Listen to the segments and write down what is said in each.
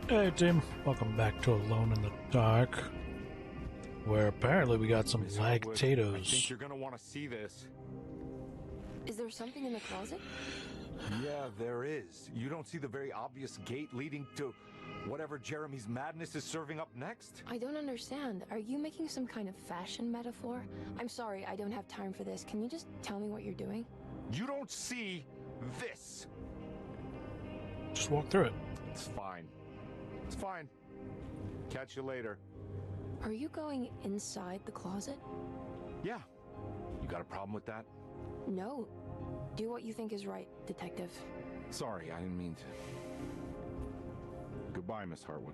Hey team, welcome back to Alone in the Dark, where apparently we got some Miss Harwood, I think lagtatos. you're gonna want to see this. Is there something in the closet? Yeah, there is. You don't see the very obvious gate leading to whatever Jeremy's madness is serving up next? I don't understand. Are you making some kind of fashion metaphor? I'm sorry, I don't have time for this. Can you just tell me what you're doing? You don't see this. Just walk through it. It's fine. It's fine. Catch you later. Are you going inside the closet? Yeah. You got a problem with that? No. Do what you think is right, detective. Sorry, I didn't mean to. Goodbye, Miss Harwood.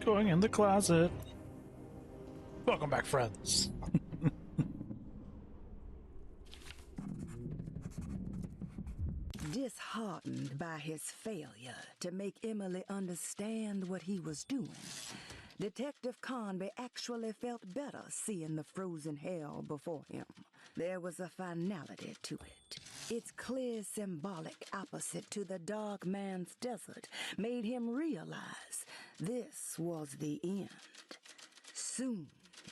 Going in the closet. Welcome back, friends. Disheartened by his failure to make Emily understand what he was doing, Detective Conby actually felt better seeing the frozen hell before him. There was a finality to it. Its clear symbolic opposite to the dark man's desert made him realize this was the end. Soon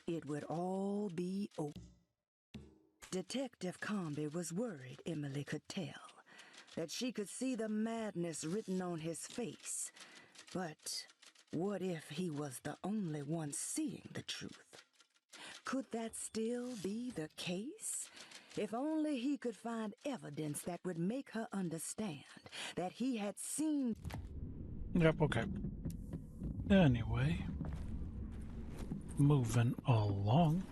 it would all be over. Detective Conby was worried Emily could tell, that she could see the madness written on his face. But what if he was the only one seeing the truth? Could that still be the case? If only he could find evidence that would make her understand that he had seen... Yep, okay. Anyway, moving along.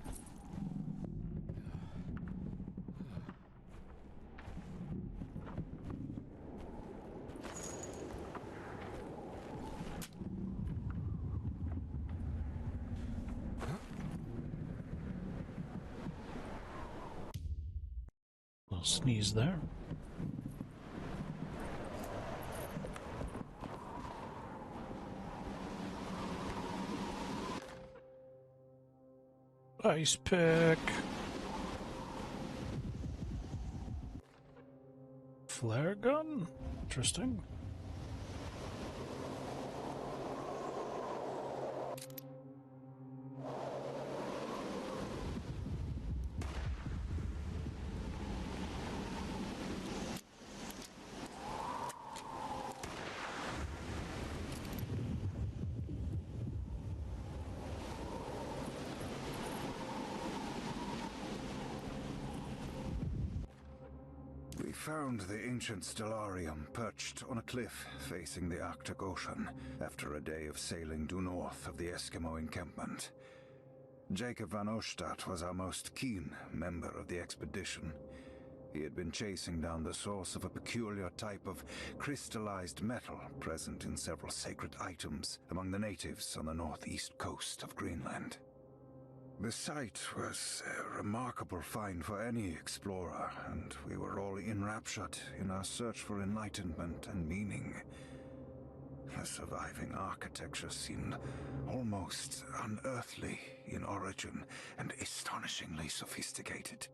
Little sneeze there. Ice pick. Flare gun? Interesting. We found the ancient stellarium perched on a cliff facing the Arctic Ocean after a day of sailing due north of the Eskimo encampment. Jacob van Oostad was our most keen member of the expedition. He had been chasing down the source of a peculiar type of crystallized metal present in several sacred items among the natives on the northeast coast of Greenland. The site was a remarkable find for any explorer, and we were all enraptured in our search for enlightenment and meaning. The surviving architecture seemed almost unearthly in origin and astonishingly sophisticated.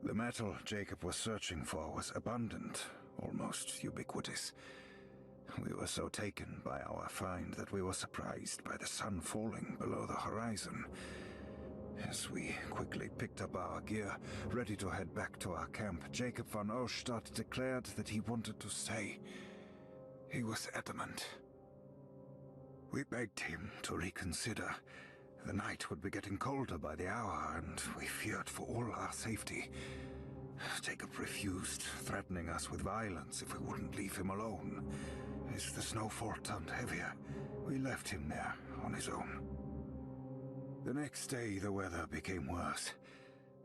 The metal Jacob was searching for was abundant, almost ubiquitous. We were so taken by our find that we were surprised by the sun falling below the horizon. As we quickly picked up our gear, ready to head back to our camp, Jacob van Oostad declared that he wanted to stay. He was adamant. We begged him to reconsider. The night would be getting colder by the hour, and we feared for all our safety. Jacob refused, threatening us with violence if we wouldn't leave him alone. As the snowfall turned heavier, we left him there on his own. The next day, the weather became worse,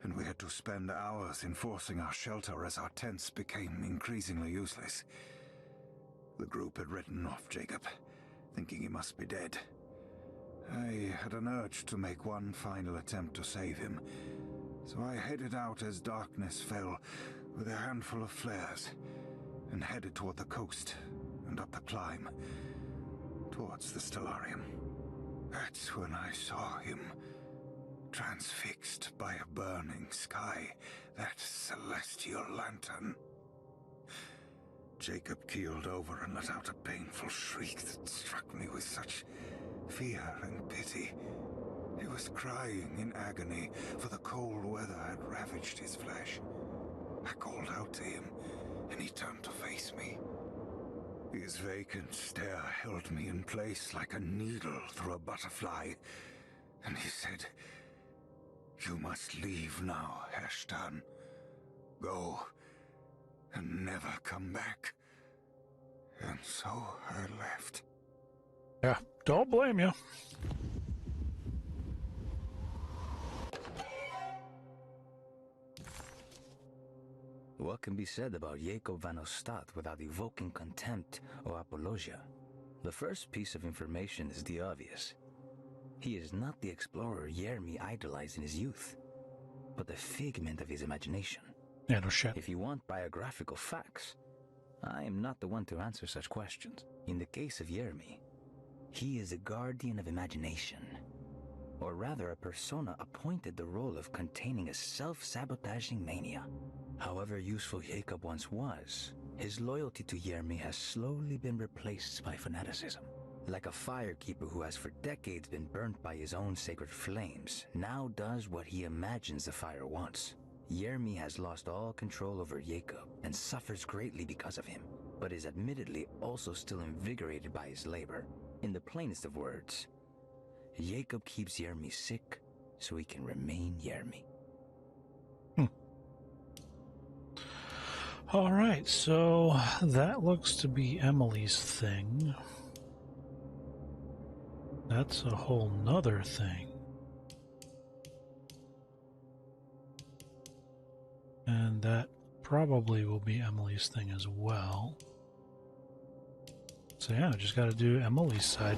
and we had to spend hours enforcing our shelter as our tents became increasingly useless. The group had written off Jacob, thinking he must be dead. I had an urge to make one final attempt to save him, so I headed out as darkness fell with a handful of flares and headed toward the coast and up the climb towards the stellarium. That's when I saw him, transfixed by a burning sky, that celestial lantern. Jacob keeled over and let out a painful shriek that struck me with such fear and pity. He was crying in agony, for the cold weather had ravaged his flesh. I called out to him, and he turned to face me. His vacant stare held me in place like a needle through a butterfly, and he said, "You must leave now, Ashtan. Go, and never come back." And so I left. Yeah, don't blame you. What can be said about Jacob van Ostad without evoking contempt or apologia? The first piece of information is the obvious. He is not the explorer Yermi idolized in his youth, but the figment of his imagination. Yeah, no shit. If you want biographical facts, I am not the one to answer such questions. In the case of Yermi, he is a guardian of imagination, or rather a persona appointed the role of containing a self-sabotaging mania. However useful Jacob once was, his loyalty to Yermi has slowly been replaced by fanaticism. Like a firekeeper who has for decades been burnt by his own sacred flames, now does what he imagines the fire wants. Yermi has lost all control over Jacob and suffers greatly because of him, but is admittedly also still invigorated by his labor. In the plainest of words, Jacob keeps Yermi sick so he can remain Yermi. All right, so that looks to be Emily's thing. That's a whole nother thing. And that probably will be Emily's thing as well. So yeah, just got to do Emily's side.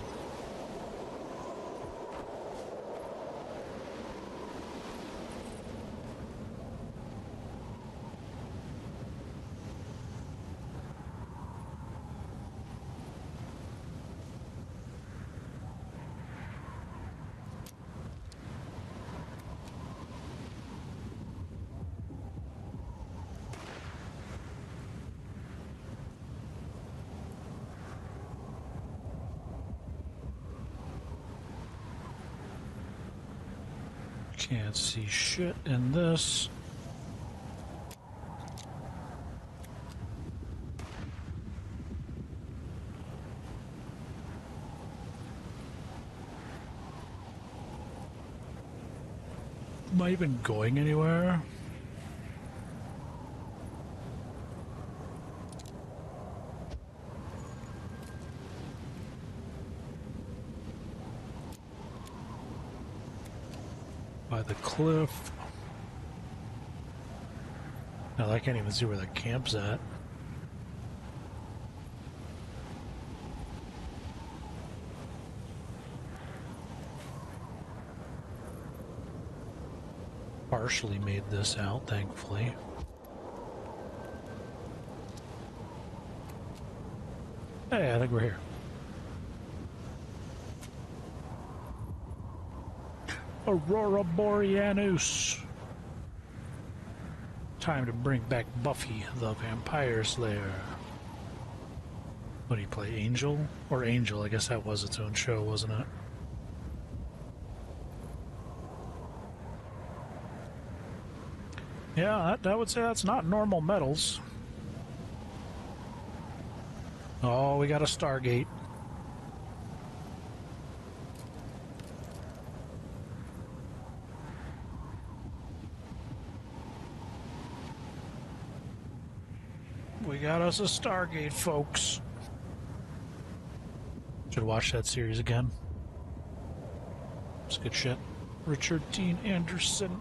Can't see shit in this. Am I even going anywhere? By the cliff. Now I can't even see where the camp's at. Partially made this out, thankfully. Hey, I think we're here. Aurora Boreanus. Time to bring back Buffy, the Vampire Slayer. What do you play, Angel? Or Angel, I guess that was its own show, wasn't it? Yeah, that would say that's not normal metals. Oh, we got a Stargate. We got us a Stargate, folks. Should watch that series again. It's good shit. Richard Dean Anderson.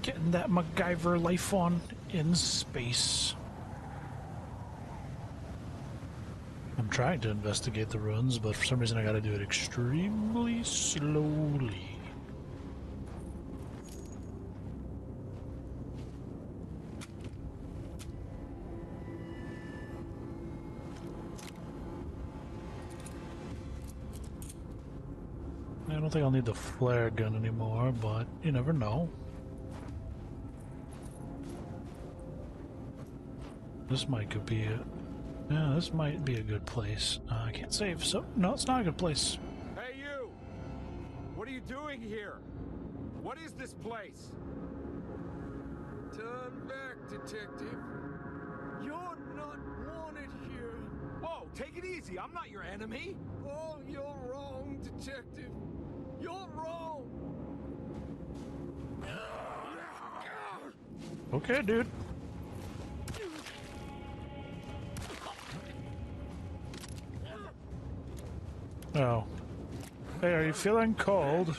Getting that MacGyver life on in space. I'm trying to investigate the ruins, but for some reason I gotta do it extremely slowly. I don't think I'll need the flare gun anymore, but you never know. This might be it. Yeah, this might be a good place. I can't save, so no, it's not a good place. Hey, you! What are you doing here? What is this place? Turn back, detective. You're not wanted here. Whoa, take it easy. I'm not your enemy. Oh, you're wrong, detective. You're wrong. Okay, dude. Oh. Hey, are you feeling cold?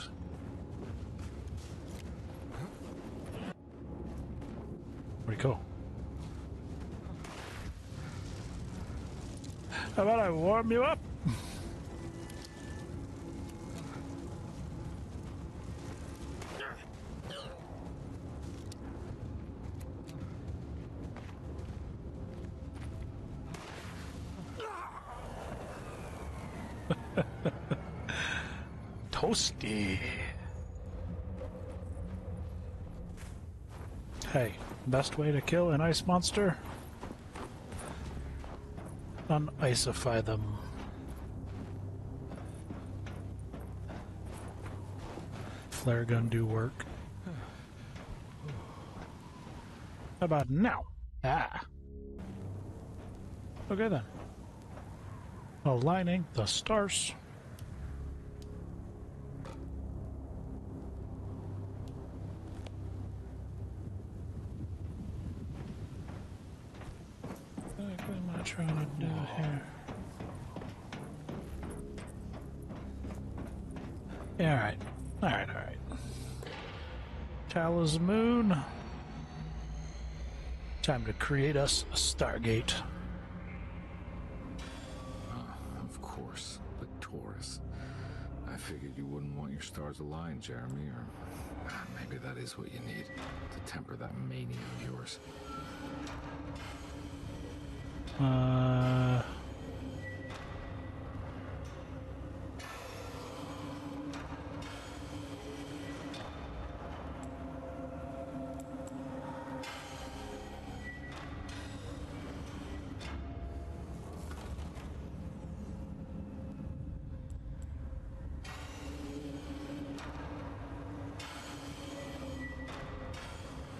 Where'd he go? How about I warm you up? Toasty. Hey, best way to kill an ice monster? Unicify them. Flare gun do work. How about now? Ah. Okay then. Aligning the stars. What am I trying to do here? Yeah, alright. Alright. Tala's moon. Time to create us a Stargate. Of course, the Taurus. I figured you wouldn't want your stars aligned, Jeremy, or maybe that is what you need to temper that mania of yours.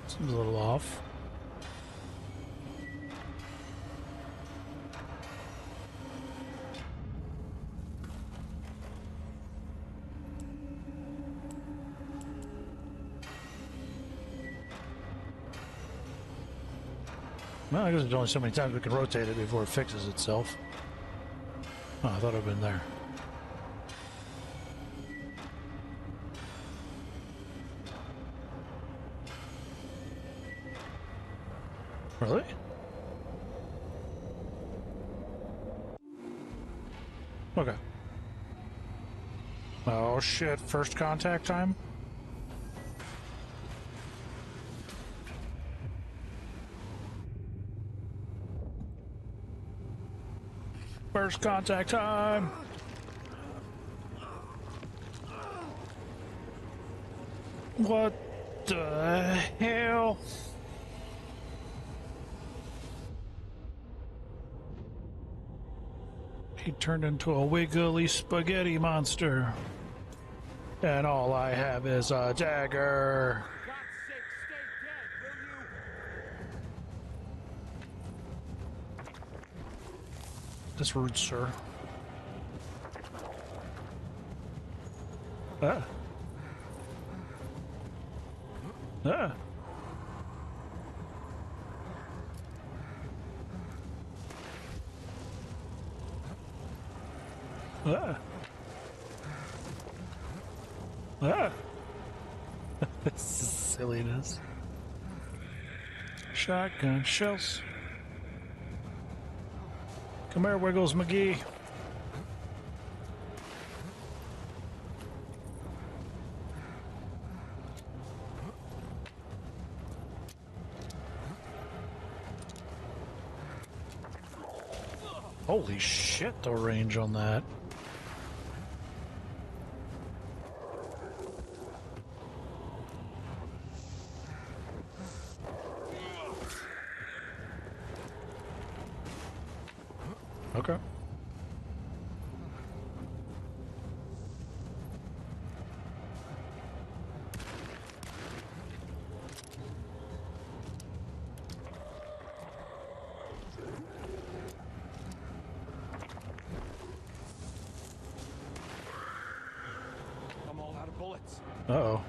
Seems a little off. Well, I guess there's only so many times we can rotate it before it fixes itself. Oh, I thought I'd been there. Really? Okay. Oh shit, first contact time? First contact time! What the hell? He turned into a wiggly spaghetti monster. And all I have is a dagger. For God's sake, stay dead, will you? That's rude, sir. Ah. Ah. Ah. Ah. This is silliness. Shotgun shells. Come here, Wiggles McGee. Holy shit, the range on that. Okay. I'm all out of bullets. Uh-oh.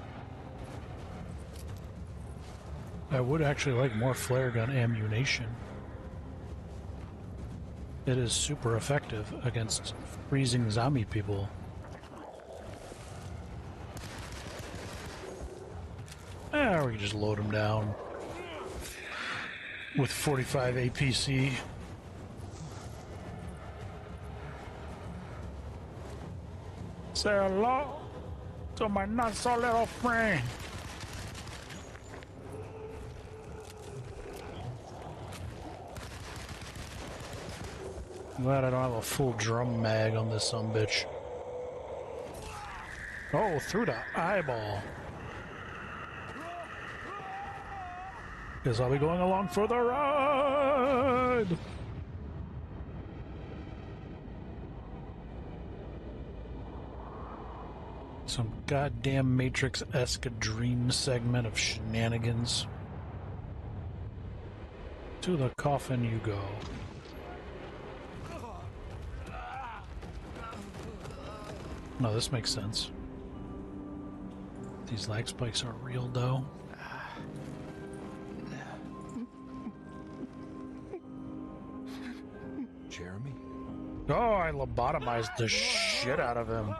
I would actually like more flare gun ammunition. It is super effective against freezing zombie people. Ah, we can just load them down with 45 APC. Say hello to my not so little friend. Glad I don't have a full drum mag on this sumbitch. Oh, through the eyeball. Guess I'll be going along for the ride. Some goddamn Matrix-esque dream segment of shenanigans. To the coffin you go. No, this makes sense. These lag spikes are real, though. Jeremy? Oh, I lobotomized the shit out of him.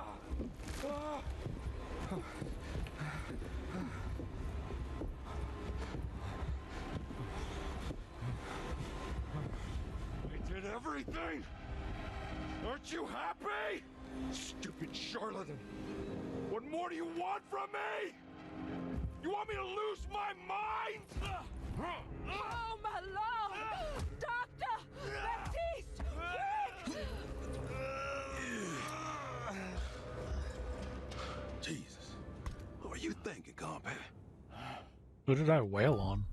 I did everything! Aren't you happy? Stupid charlatan! What more do you want from me? You want me to lose my mind? Oh, my Lord! Doctor! Baptiste! Quick! Jesus. What were you thinking, compadre? Who did I wail on?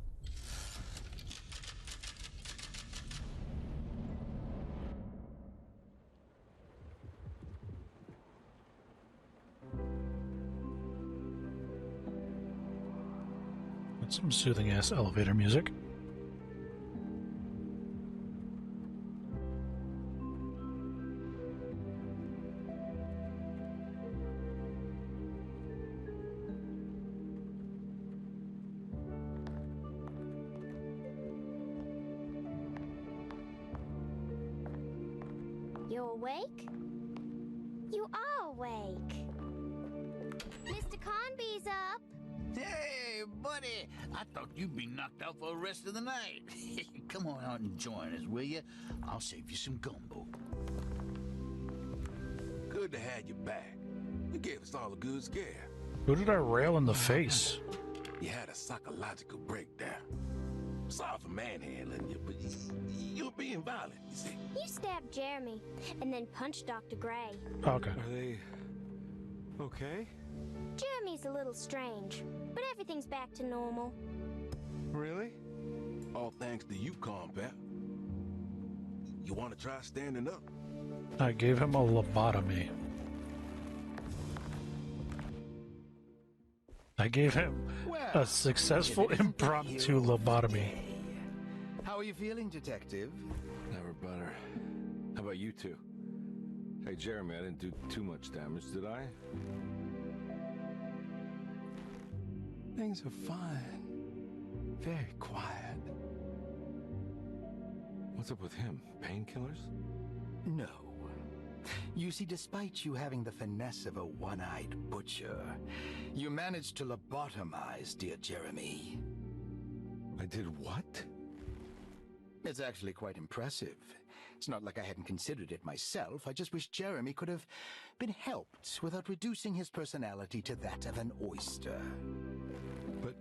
That's some soothing ass elevator music. You awake? You are awake. Mr. Conby's up. Hey, buddy! I thought you'd be knocked out for the rest of the night. Come on out and join us, will you? I'll save you some gumbo. Good to have you back. You gave us all a good scare. Who did I rail in the face? You had a psychological breakdown. Sorry for manhandling you, but you're being violent, you see. You stabbed Jeremy and then punched Dr. Gray. Okay. Are they okay? Jeremy's a little strange, but everything's back to normal. Really? All thanks to you, compadre. You want to try standing up? I gave him a lobotomy. I gave him a successful impromptu lobotomy. How are you feeling, Detective? Never better. How about you two? Hey, Jeremy, I didn't do too much damage, did I? Things are fine. Very quiet. What's up with him? Painkillers? No. You see, despite you having the finesse of a one-eyed butcher, you managed to lobotomize dear Jeremy. I did what? It's actually quite impressive. It's not like I hadn't considered it myself. I just wish Jeremy could have been helped without reducing his personality to that of an oyster. But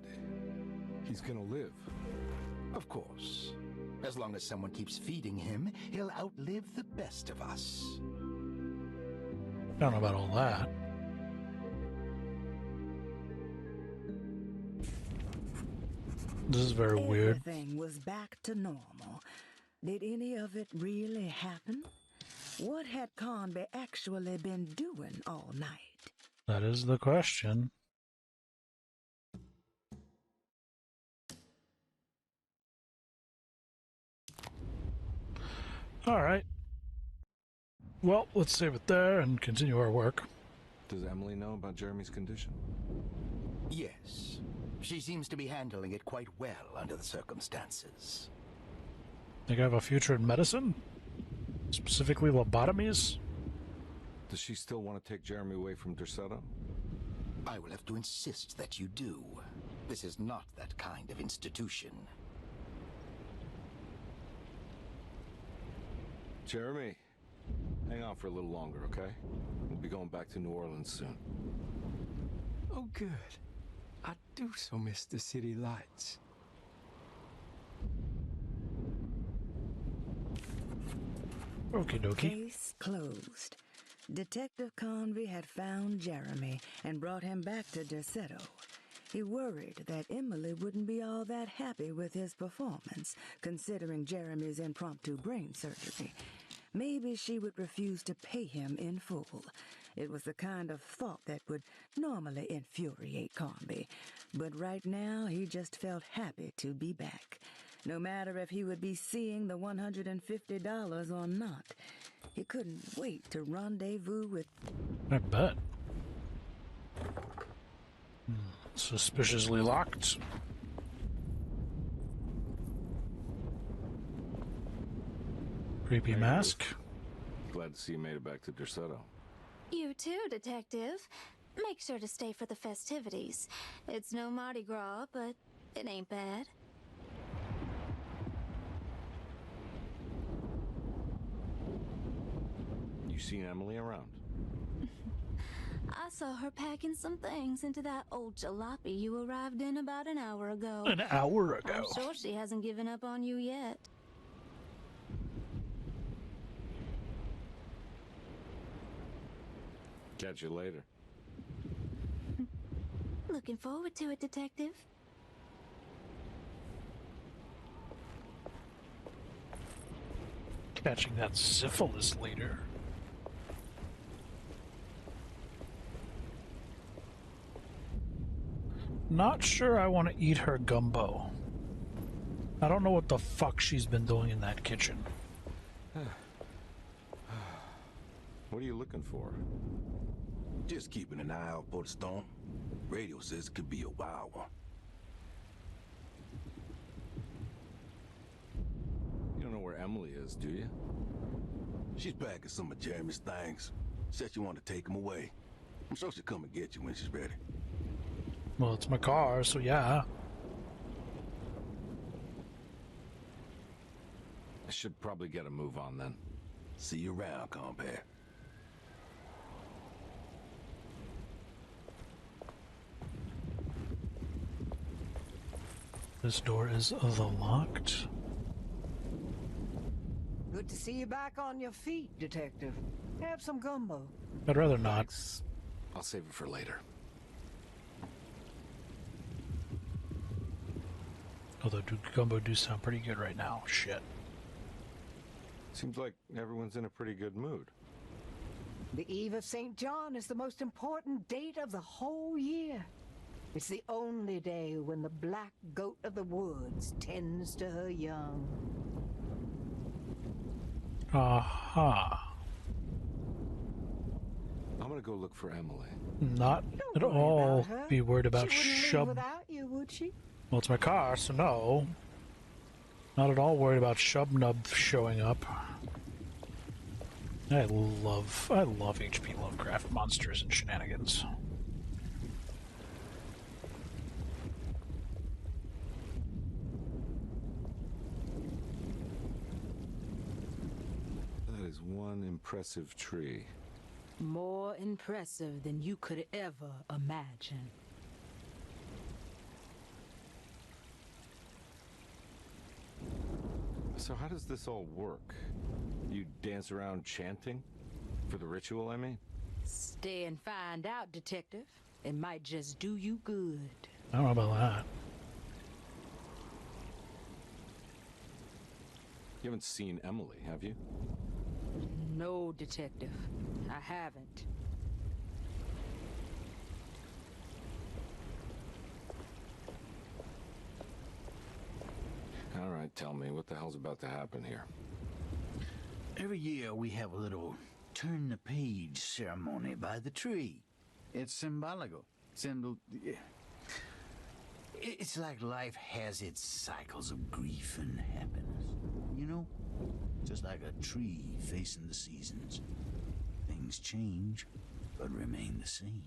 he's gonna live. Of course. As long as someone keeps feeding him, he'll outlive the best of us. I don't know about all that. This is very weird. Everything was back to normal. Did any of it really happen? What had Conby actually been doing all night? That is the question. All right. Well, let's save it there and continue our work. Does Emily know about Jeremy's condition? Yes. She seems to be handling it quite well under the circumstances. Think I have a future in medicine? Specifically lobotomies? Does she still want to take Jeremy away from Derceto? I will have to insist that you do. This is not that kind of institution. Jeremy, hang on for a little longer, okay? We'll be going back to New Orleans soon. Oh, good. I do so miss the city lights. Okie dokie. Case closed. Detective Conby had found Jeremy and brought him back to Derceto. He worried that Emily wouldn't be all that happy with his performance, considering Jeremy's impromptu brain surgery. Maybe she would refuse to pay him in full. It was the kind of thought that would normally infuriate Conby, but right now he just felt happy to be back. No matter if he would be seeing the $150 or not, he couldn't wait to rendezvous with... I bet. Suspiciously locked. Creepy mask. Glad to see you made it back to Derceto. You too, Detective. Make sure to stay for the festivities. It's no Mardi Gras, but it ain't bad. You seen Emily around? I saw her packing some things into that old jalopy you arrived in about an hour ago. An hour ago? I'm sure she hasn't given up on you yet. Catch you later. Looking forward to it, Detective. Catching that syphilis later. Not sure I want to eat her gumbo. I don't know what the fuck she's been doing in that kitchen. What are you looking for? Just keeping an eye out for the storm. Radio says it could be a wild one. You don't know where Emily is, do you? She's packing some of Jeremy's things. Said she wanted to take them away. I'm sure she'll come and get you when she's ready. Well, it's my car, so yeah. I should probably get a move on then. See you around, compare. This door is locked. Good to see you back on your feet, Detective. Have some gumbo. I'd rather not. Thanks. I'll save it for later. Although gumbo do sound pretty good right now. Shit. Seems like everyone's in a pretty good mood. The Eve of St. John is the most important date of the whole year. It's the only day when the black goat of the woods tends to her young. Aha. I'm gonna go look for Emily. Not at all be worried about She wouldn't leave Shub. without you, would she? Well, it's my car, so no. Not at all worried about Shub-Nub showing up. I love H.P. Lovecraft monsters and shenanigans. That is one impressive tree. More impressive than you could ever imagine. So how does this all work? You dance around chanting? For the ritual, I mean? Stay and find out, Detective. It might just do you good. I don't know about that. You haven't seen Emily, have you? No, Detective. I haven't. All right, tell me, what the hell's about to happen here? Every year we have a little turn-the-page ceremony by the tree. It's symbolical. It's like life has its cycles of grief and happiness. You know? Just like a tree facing the seasons. Things change, but remain the same.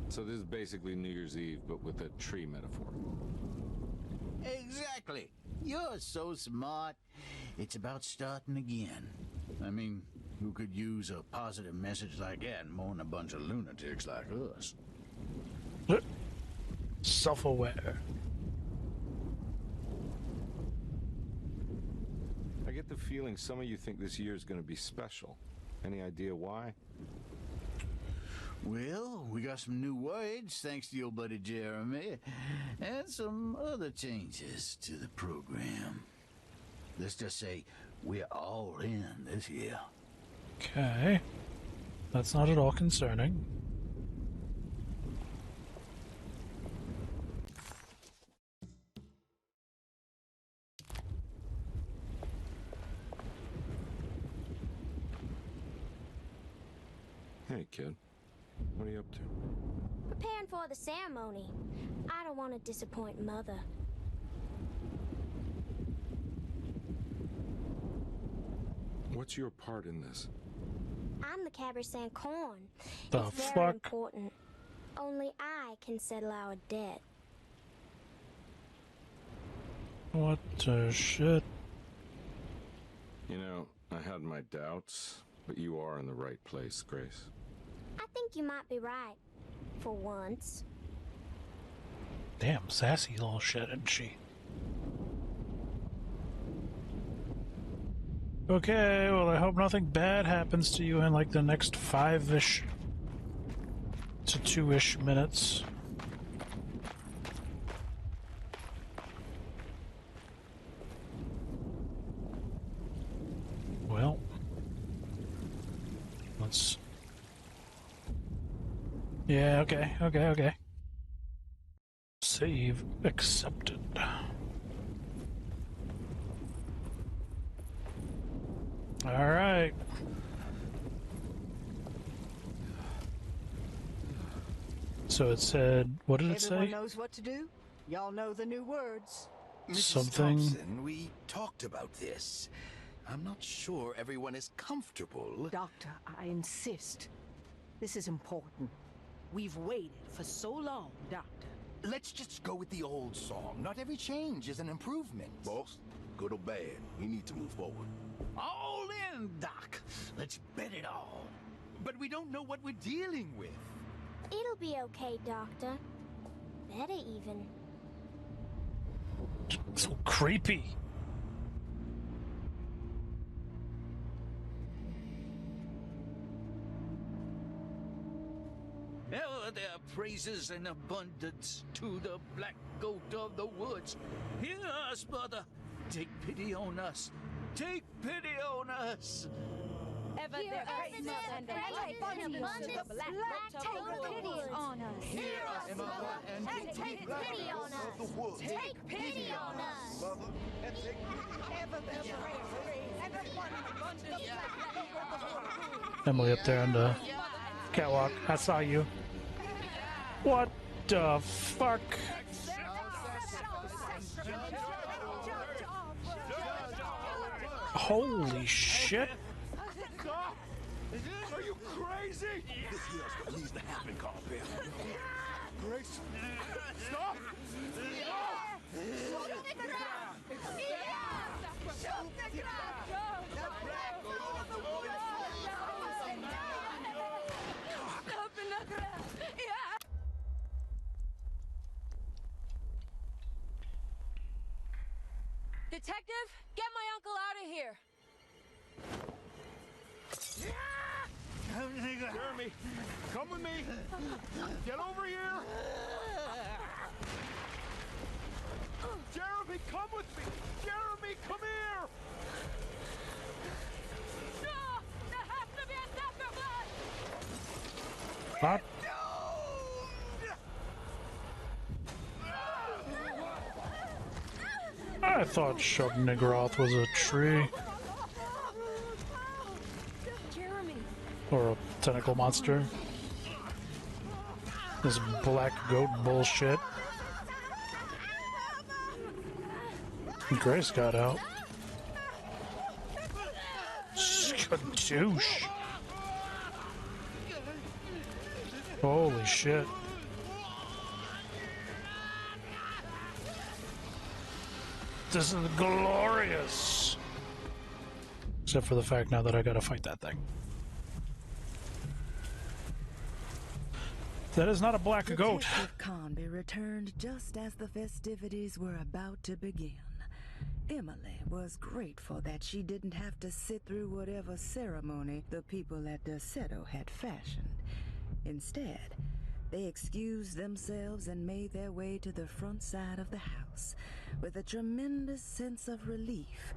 So this is basically New Year's Eve, but with a tree metaphor. Exactly. You're so smart. It's about starting again. I mean, who could use a positive message like that more than a bunch of lunatics like us? Self-aware. I get the feeling some of you think this year is going to be special. Any idea why? Well, we got some new words, thanks to your buddy Jeremy, and some other changes to the program. Let's just say we're all in this year. Okay. That's not at all concerning. Hey, kid. What are you up to? Preparing for the ceremony. I don't want to disappoint Mother. What's your part in this? I'm the Cabernet Corn. The it's very fuck? important. Only I can settle our debt. What the shit? You know, I had my doubts, but you are in the right place, Grace. I think you might be right. For once. Damn, sassy little shit, isn't she? Okay, well, I hope nothing bad happens to you in like the next 5-ish to 2-ish minutes. Well, let's... Yeah, okay. Save accepted. Alright. So it said, what did it say? Everyone knows what to do? Y'all know the new words. Mrs. Something. Thompson, we talked about this. I'm not sure everyone is comfortable. Doctor, I insist. This is important. We've waited for so long, Doctor. Let's just go with the old song. Not every change is an improvement. Boss, good or bad, we need to move forward. All in, Doc. Let's bet it all. But we don't know what we're dealing with. It'll be okay, Doctor. Better even. So creepy. Ever there praises and abundance to the black goat of the woods. Hear us, mother. Take pity on us. Take pity on us. Ever there praises and abundance to the black goat of the woods. On us. Hear us, mother, and Take pity on us. Take pity on us. Mother, and take Ever there praises and abundance to the black goat of the woods. Emily up there on the catwalk. I saw you. What the fuck? Holy shit. Stop! Are you crazy? this here's what needs to happen, Carpet. Grace, stop! Detective, get my uncle out of here. Jeremy, come with me. Get over here. Jeremy, come with me! Jeremy, come here! No! There has to be a sacrifice! Huh? I thought Shub-Nub was a tree. Jeremy. Or a tentacle monster. This black goat bullshit. Grace got out. Skadoosh. Holy shit. This is glorious. Except for the fact now that I gotta fight that thing. That is not a black goat. Detective Conby returned just as the festivities were about to begin. Emily was grateful that she didn't have to sit through whatever ceremony the people at Derceto had fashioned. Instead, they excused themselves and made their way to the front side of the house with a tremendous sense of relief.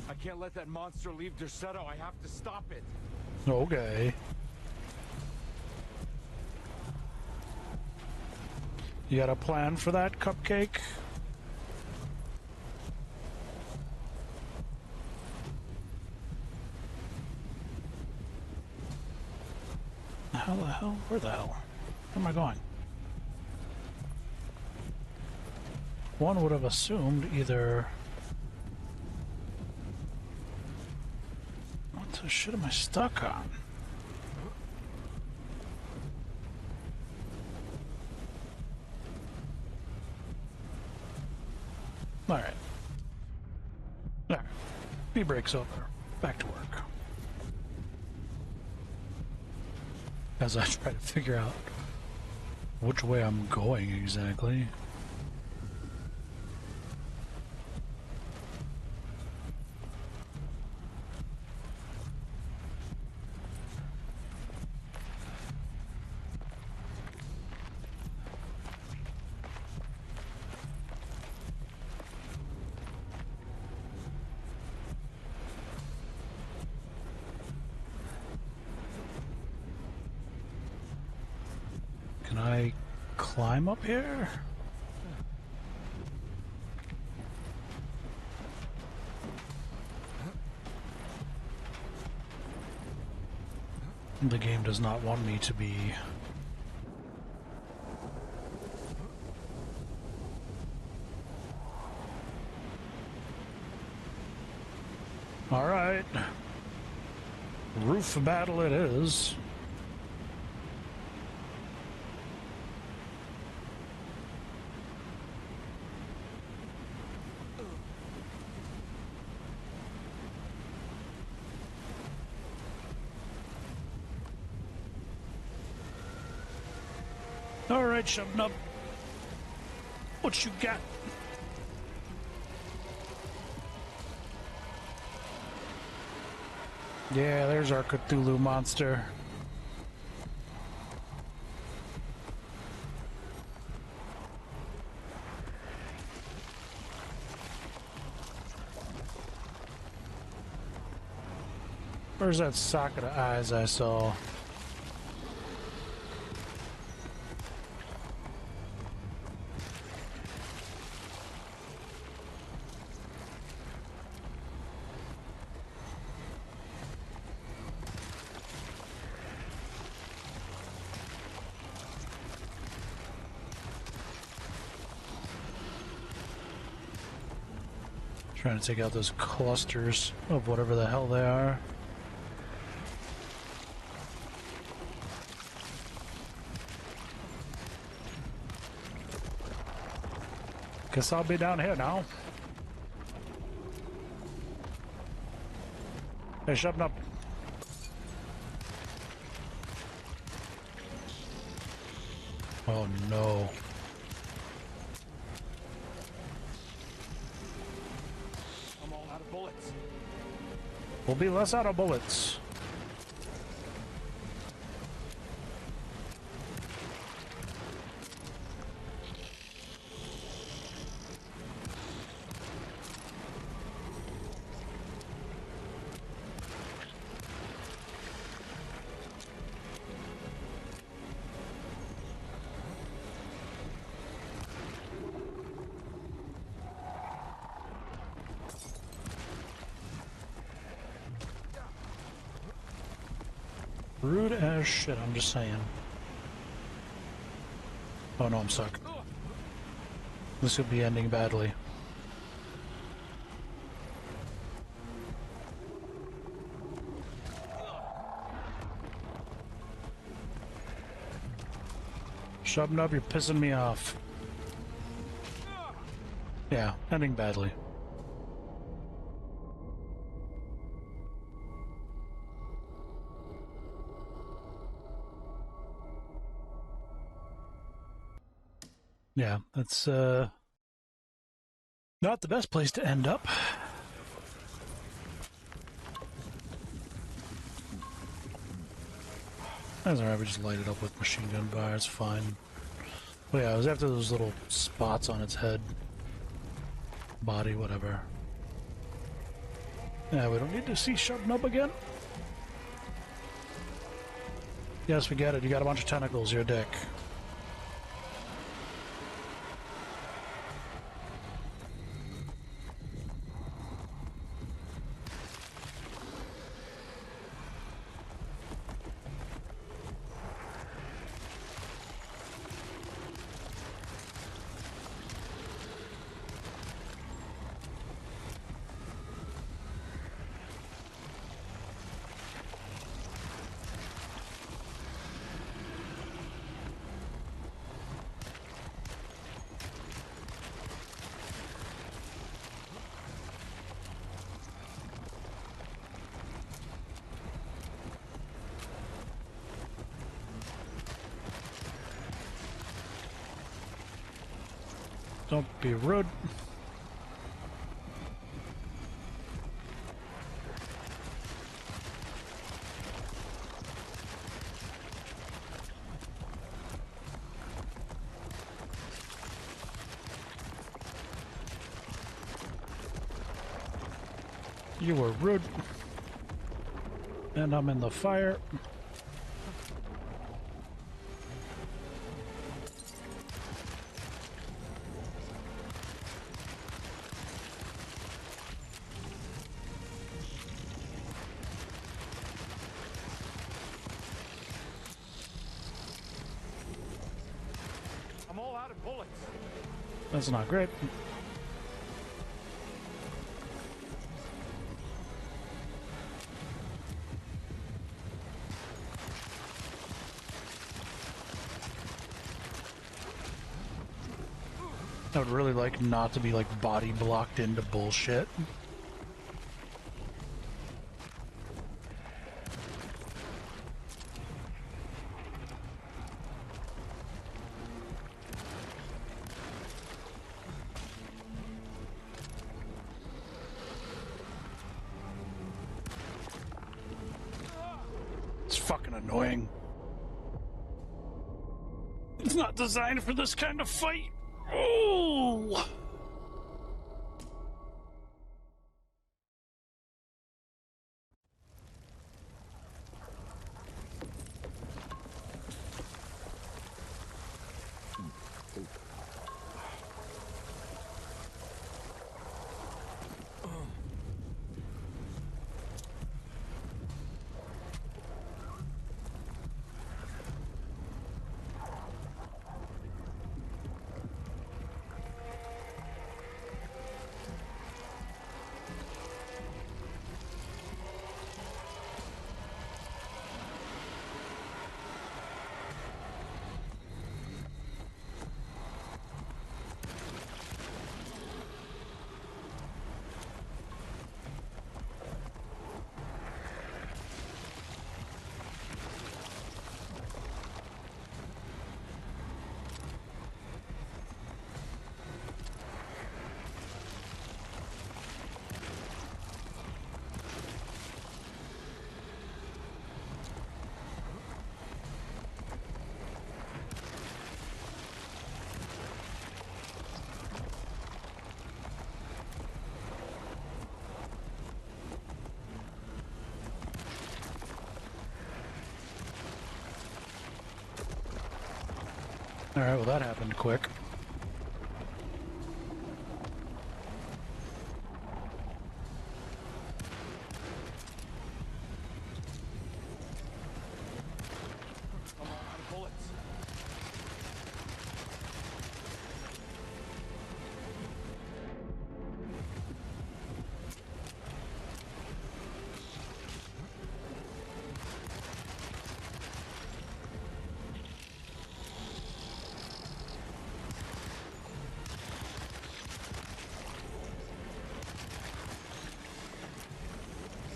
I can't let that monster leave Derceto. I have to stop it. Okay. You got a plan for that, Cupcake? How the hell? Where the hell? Where am I going? One would have assumed either... What the shit am I stuck on? Alright. Alright. Tea break's over. Back to work. As I try to figure out which way I'm going exactly. Can I climb up here? The game does not want me to be... Alright. Roof battle it is. Alright, Shub-Nub. What you got? Yeah, there's our Cthulhu monster. Where's that socket of eyes I saw? Trying to take out those clusters of whatever the hell they are. Guess I'll be down here now. Hey, Shub-Nub. Oh no. I'm all out of bullets. We'll be less out of bullets. Rude as shit, I'm just saying. Oh no, I'm stuck. This could be ending badly. Shub-Nub, you're pissing me off. Yeah, ending badly. Yeah, that's not the best place to end up. That's alright, we just light it up with machine gun fire, it's fine. But yeah, it was after those little spots on its head. Body, whatever. Yeah, we don't need to see Shub-Nub again. Yes, we get it. You got a bunch of tentacles, you're a dick. Don't be rude. You were rude. And I'm in the fire. I'm all out of bullets. That's not great. I would really like not to be like body blocked into bullshit. It's fucking annoying. It's not designed for this kind of fight. Oh! Alright, well that happened quick.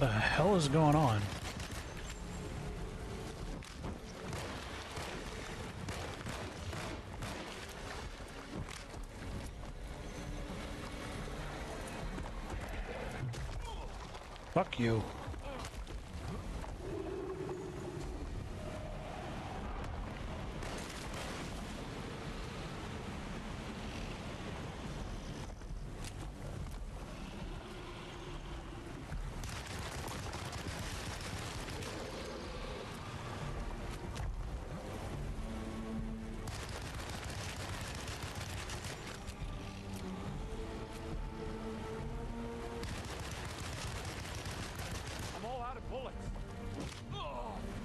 The hell is going on? Fuck you.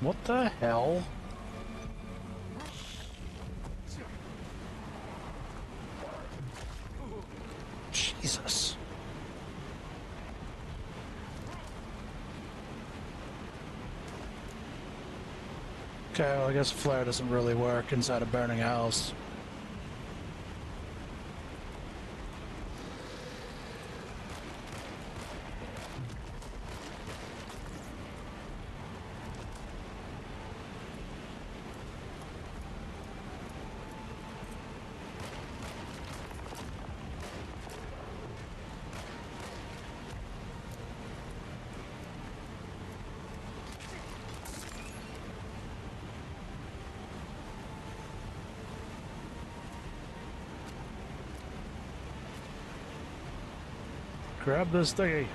What the hell? Jesus. Okay, well, I guess flare doesn't really work inside a burning house. Grab this thingy.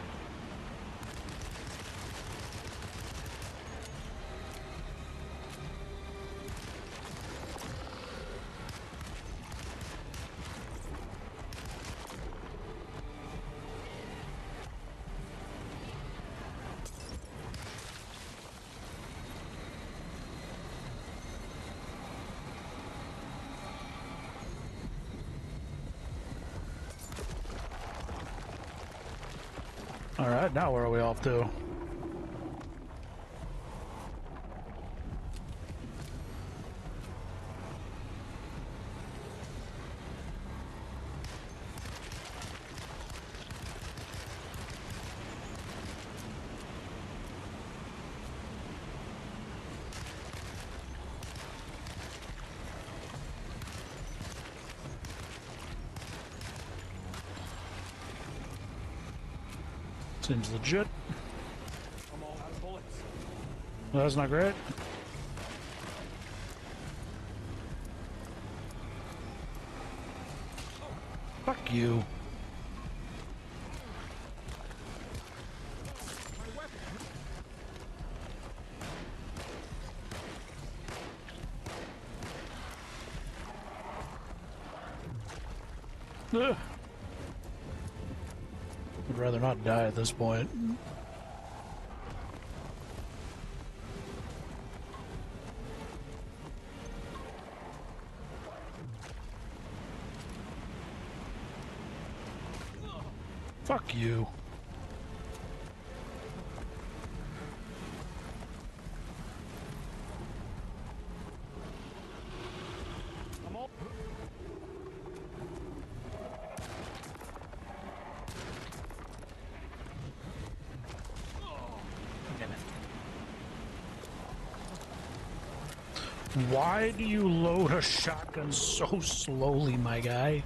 Alright, now where are we off to? Seems legit. I'm all out of bullets. Well, that's not great. Fuck you. Ugh. I'd rather not die at this point. Fuck you. Why do you load a shotgun so slowly, my guy?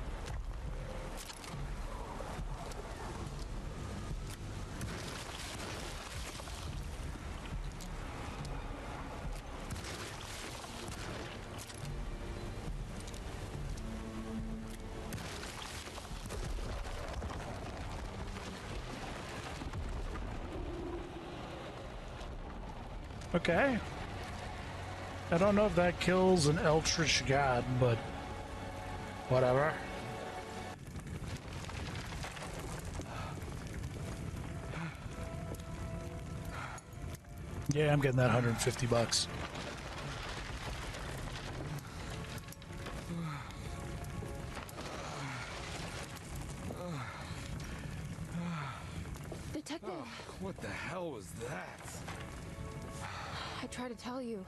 Okay. I don't know if that kills an eldritch god, but whatever. Yeah, I'm getting that $150. Detective! Oh, what the hell was that? I tried to tell you.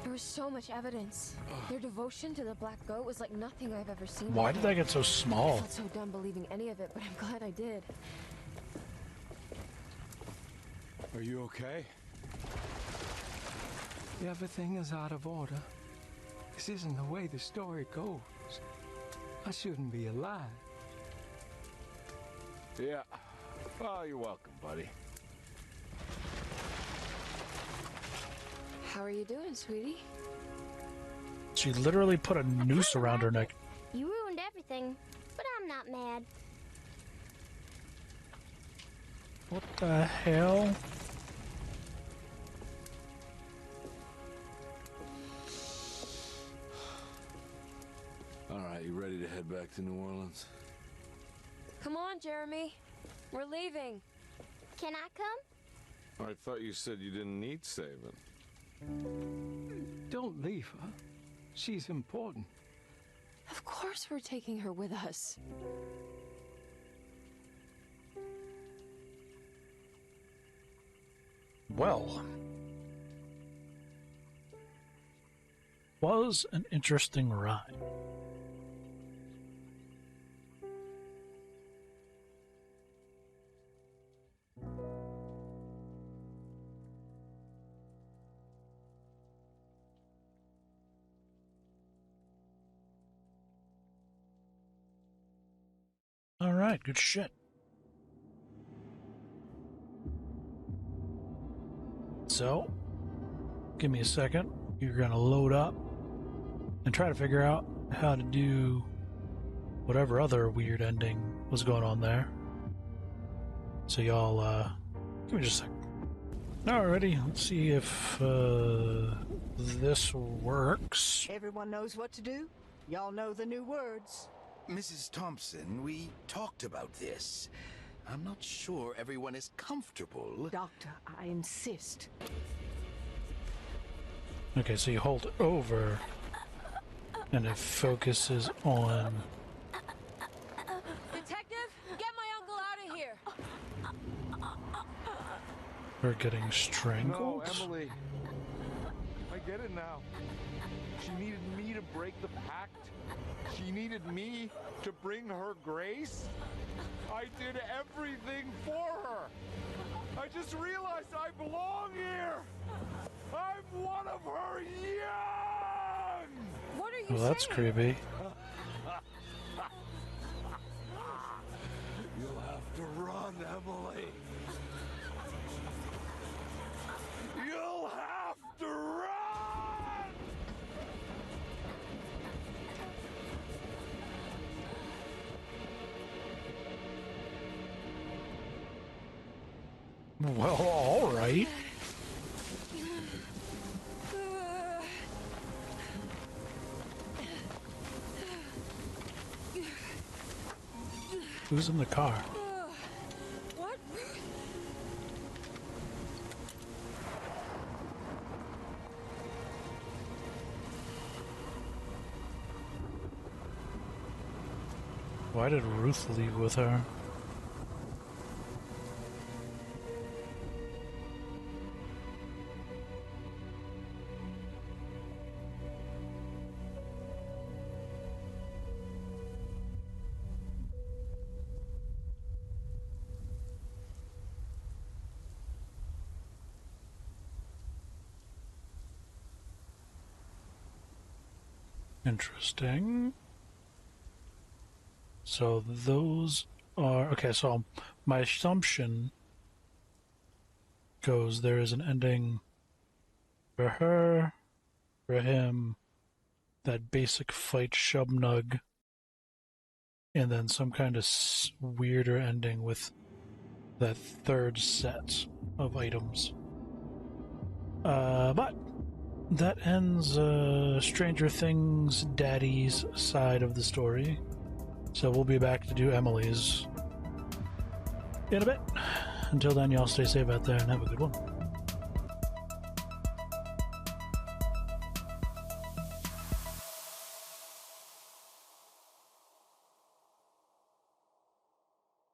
There was so much evidence. Their devotion to the black goat was like nothing I've ever seen. Why did I get so small? I felt so dumb believing any of it, but I'm glad I did. Are you okay? Everything is out of order. This isn't the way the story goes. I shouldn't be alive. Yeah. Well, you're welcome, buddy. How are you doing, sweetie? She literally put a noose around her neck. You ruined everything, but I'm not mad. What the hell? All right, you ready to head back to New Orleans? Come on, Jeremy. We're leaving. Can I come? I thought you said you didn't need saving. Don't leave her. She's important. Of course we're taking her with us. Well, was an interesting ride. All right, good shit. So, give me a second. You're going to load up and try to figure out how to do whatever other weird ending was going on there. So y'all, give me just a second. Alrighty, let's see if this works. Everyone knows what to do? Y'all know the new words. Mrs. Thompson, we talked about this. I'm not sure everyone is comfortable. Doctor, I insist. Okay, so you hold it over and it focuses on... Detective, get my uncle out of here. her getting strangled? No, Emily. I get it now. She needed me to break the pact. She needed me to bring her grace. I did everything for her. I just realized I belong here. I'm one of her young. What are you Well, that's creepy. You'll have to run, Emily. You'll have to run. Well, all right. Who's in the car? What? Why did Ruth leave with her? Interesting. So those are... Okay, so my assumption goes there is an ending for her, for him, that basic fight Shub-Nub, and then some kind of weirder ending with that third set of items. But that ends Stranger Things Daddy's side of the story. So we'll be back to do Emily's in a bit. Until then, y'all stay safe out there and have a good one.